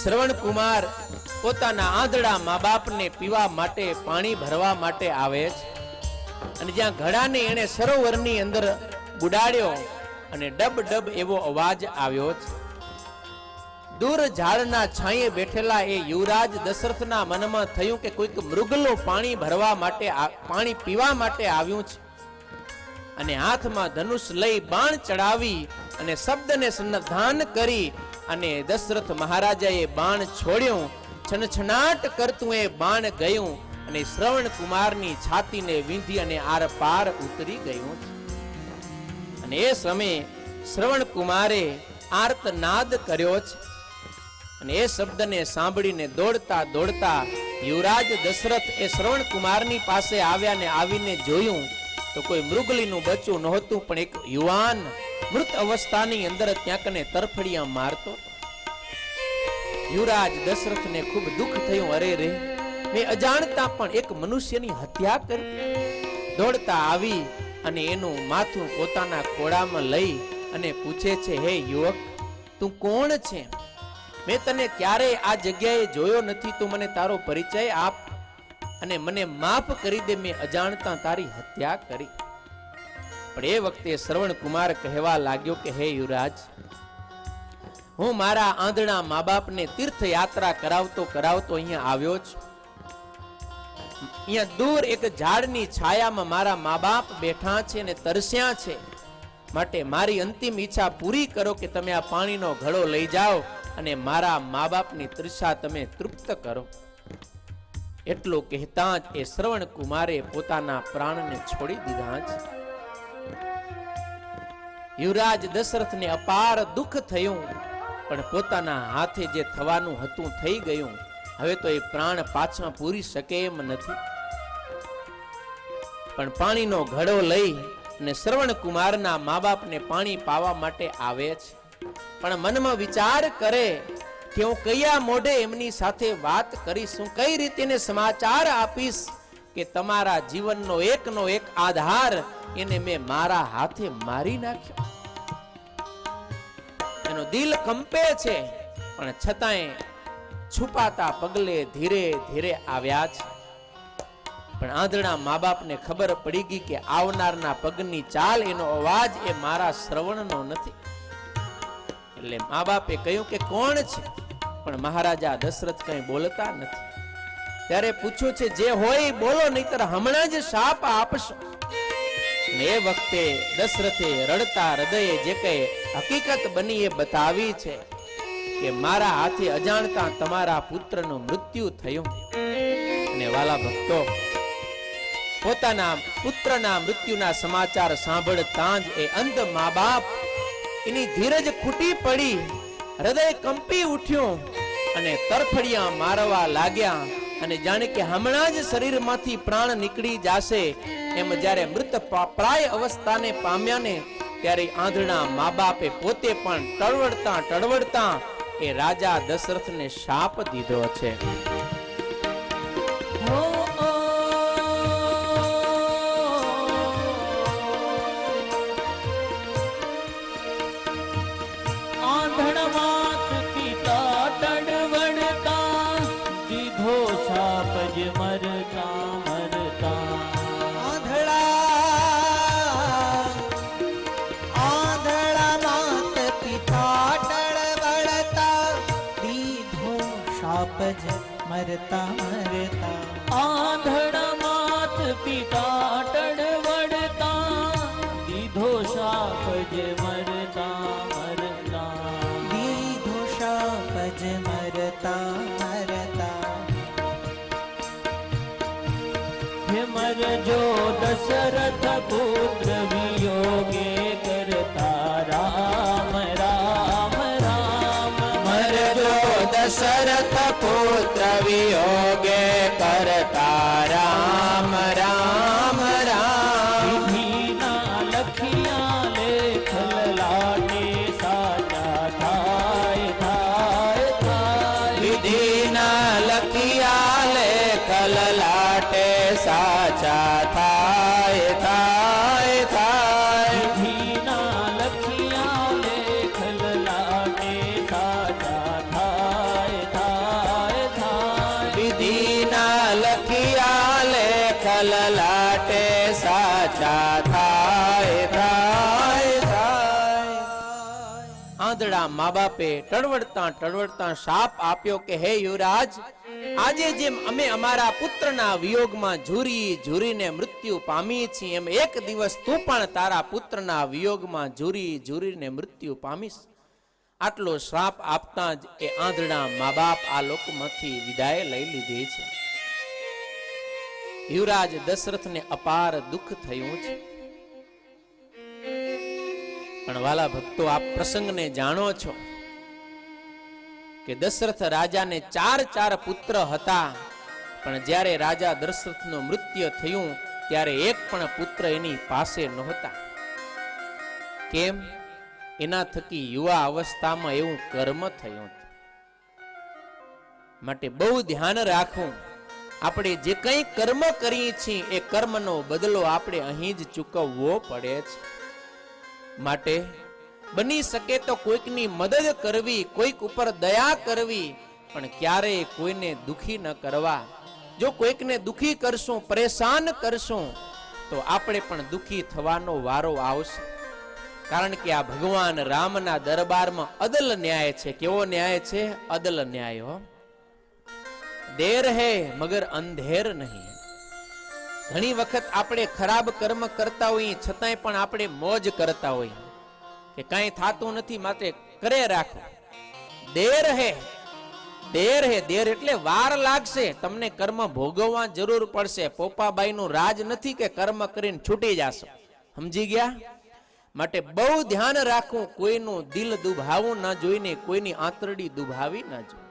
શ્રવણ કુમાર પોતાના આંધળા મા બાપને પીવા માટે પાણી ભરવા માટે આવે છે અને જ્યાં ઘડાને એને સરોવરની અંદર બુડાડ્યો અને ડબ ડબ એવો અવાજ આવ્યો છે. દૂર ઝાડના છાંયે બેઠેલા એ યુવરાજ દશરથના મનમાં થયું કે કોઈક મૃગલો પાણી ભરવા માટે પાણી પીવા માટે આવ્યું છે અને હાથમાં ધનુષ લઈ બાણ ચડાવી અને શબ્દને સંધાન કરી અને દશરથ મહારાજાએ બાણ છોડ્યું. છનછનાટ કરતું એ બાણ ગયું અને શ્રવણ કુમારની છાતીને વીંધી અને આર પાર ઉતરી ગયું. અને એ સમયે શ્રવણ કુમારે આર્તનાદ કર્યો છે અને એ શબ્દને સાંભળીને દોડતા દોડતા યુવરાજ દશરથ એ શ્રવણ કુમારની પાસે આવ્યા ને આવીને જોયું તો કોઈ મૃગલીનું બચ્ચું નહોતું, પણ એક યુવાન મૃત અવસ્થાની અંદર ત્યાં કને તરફડિયા મારતો. યુવરાજ દશરથને ખૂબ દુઃખ થયું. અરે રે, મેં અજાણતા પણ એક મનુષ્યની હત્યા કરી. દોડતા આવી અને એનું માથું પોતાના ખોળામાં લઈ અને પૂછે છે, હે યુવક, તું કોણ છે? મેં તને ક્યારેય આ જગ્યાએ જોયો નથી, તું મને તારો પરિચય આપ અને મને માફ કરી દે, મેં અજાણતા તારી હત્યા કરી. પણ એ વખતે શ્રવણ કુમાર કહેવા લાગ્યો કે હે યુવરાજ, હું મારા આંધળા મા બાપને તીર્થયાત્રા કરાવતો કરાવતો અહીંયા આવ્યો છું. અહીંયા દૂર એક ઝાડની છાયામાં મારા મા બાપ બેઠા છે અને તરસ્યા છે, માટે મારી અંતિમ ઈચ્છા પૂરી કરો કે તમે આ પાણીનો ઘડો લઈ જાઓ અને મારા મા બાપની તૃષા તમે તૃપ્ત કરો. એટલું કહેતા જ એ શ્રવણ કુમારે પોતાના પ્રાણને છોડી દીધા છે. યુવરાજ દશરથને અપાર દુઃખ થયું, પણ પોતાના હાથે જે થવાનું હતું થઈ ગયું. હવે તો એ પ્રાણ પાછા પૂરી શકે એમ નથી. પણ પાણીનો ઘડો લઈ અને શ્રવણ કુમારના મા બાપને પાણી પાવા માટે આવે છે, પણ મનમાં વિચાર કરે કે હું કયા મોઢે એમની સાથે વાત કરીશ, હું કઈ રીતે સમાચાર આપીશ કે તમારા જીવનનો એકનો એક આધાર એને મેં મારા હાથે મારી નાખ્યો. એનો દિલ કંપે છે, પણ છતાંય છુપાતા પગલે ધીરે ધીરે આવ્યા છે. પણ આંધળા મા બાપને ખબર પડી ગઈ કે આવનારના પગની ચાલ, એનો અવાજ એ મારા શ્રવણનો નથી. એટલે મા બાપે કહ્યું કે કોણ છે? પણ મહારાજા દશરથ કઈ બોલતા નથી. ત્યારે પૂછ્યું છે, જે હોય બોલો, નહીતર હમણાં જ શાપ આપશો. એ વખતે દશરથે રડતા હૃદયે જે કઈ હકીકત બની એ બતાવી છે કે મારા હાથે અજાણતા તમારા પુત્રનું મૃત્યુ થયું. અને વાલા ભક્તો, પોતાના પુત્રના મૃત્યુના સમાચાર સાંભળતા જ એ અંધ મા બાપ એની ધીરજ ખૂટી પડી, હૃદય કંપી ઉઠ્યું અને તરફડિયા મારવા લાગ્યા. અને જાણે કે હમણાં જ શરીરમાંથી પ્રાણ નીકળી જશે એમ જ્યારે મૃત પ્રાય અવસ્થાને પામ્યા ને ત્યારે આંધળા મા બાપે પોતે પણ ટળવડતા ટળવડતા એ રાજા દશરથને શાપ દીધો છે. મરતા મરતા આંધળા માત પિતા ટળવળતા, દીધો શાપ જ મરતા મરતા, દીધો શાપ જ મરતા મરતા. હે મરજો દશરથ પુત્ર વિયોગે કરતા રામ રામ રામ. મરજો દશરથ પુત્ર વિયોગે કરતા રામ રામ રામ. વિધિના લખિયા લેખ લલાટે સાચા થાય થાય થાય. વિધિના લખિયા લેખ લલાટે સાચા થાય થાય થાય. વિધિના લખિયા લેખ લલાટે સાચા થાય થાય. આંધળા મા બાપે ટળવડતા શાપ આપ્યો કે હે યુવરાજ, આજે જેમ અમે અમારા પુત્રના વિયોગમાં ઝૂરીને મૃત્યુ પામીએ છીએ, એમ એક દિવસ તું પણ તારા પુત્રના વિયોગમાં ઝૂરીને મૃત્યુ પામીશ. આટલો શ્રાપ આપતા જ એ આંધળા મા બાપ આ લોકમાંથી વિદાય લઈ લીધી છે. યુવરાજ દશરથને અપાર દુઃખ થયું છે. પણ વાલા ભક્તો, આપ પ્રસંગને જાણો છો કે દશરથ રાજાને 4 પુત્ર હતા, પણ જ્યારે રાજા દશરથનું મૃત્યુ થયું ત્યારે એક પણ પુત્ર એની પાસે નહોતા. કેમ? એના થકી યુવા અવસ્થામાં એવું કર્મ થયું. માટે બહુ ધ્યાન રાખવું. આપણે જે કંઈ કર્મ કરીએ છીએ એ કર્મનો બદલો આપણે અહીં જ ચૂકવવો પડે છે. માટે બની શકે તો કોઈકની મદદ કરવી, કોઈક ઉપર દયા કરવી, પણ ક્યારેય કોઈને દુખી ન કરવા. જો કોઈકને દુખી કરશું, પરેશાન કરશું, તો આપણે પણ દુખી થવાનો વારો આવશે. કારણ કે આ ભગવાન રામના દરબારમાં અદલ ન્યાય છે. કેવો ન્યાય છે? અદલ ન્યાય. હો, દેર હે મગર અંધેર નહીં. ઘણી વખત આપણે ખરાબ કર્મ કરતા હોઈએ છતાંય પણ આપણે મોજ કરતા હોઈએ કે કાંઈ થાતું નથી માટે કરે રાખો. દેર હે દેર એટલે વાર લાગશે, તમને કર્મ ભોગવવા જરૂર પડશે. પોપાબાઈનું રાજ નથી કે કર્મ કરીને છૂટી જાશો. સમજી ગયા? માટે બહુ ધ્યાન રાખવું, કોઈનું દિલ દુભાવવું ન જોઈને, કોઈની આંતરડી દુભાવી ન જોઈએ.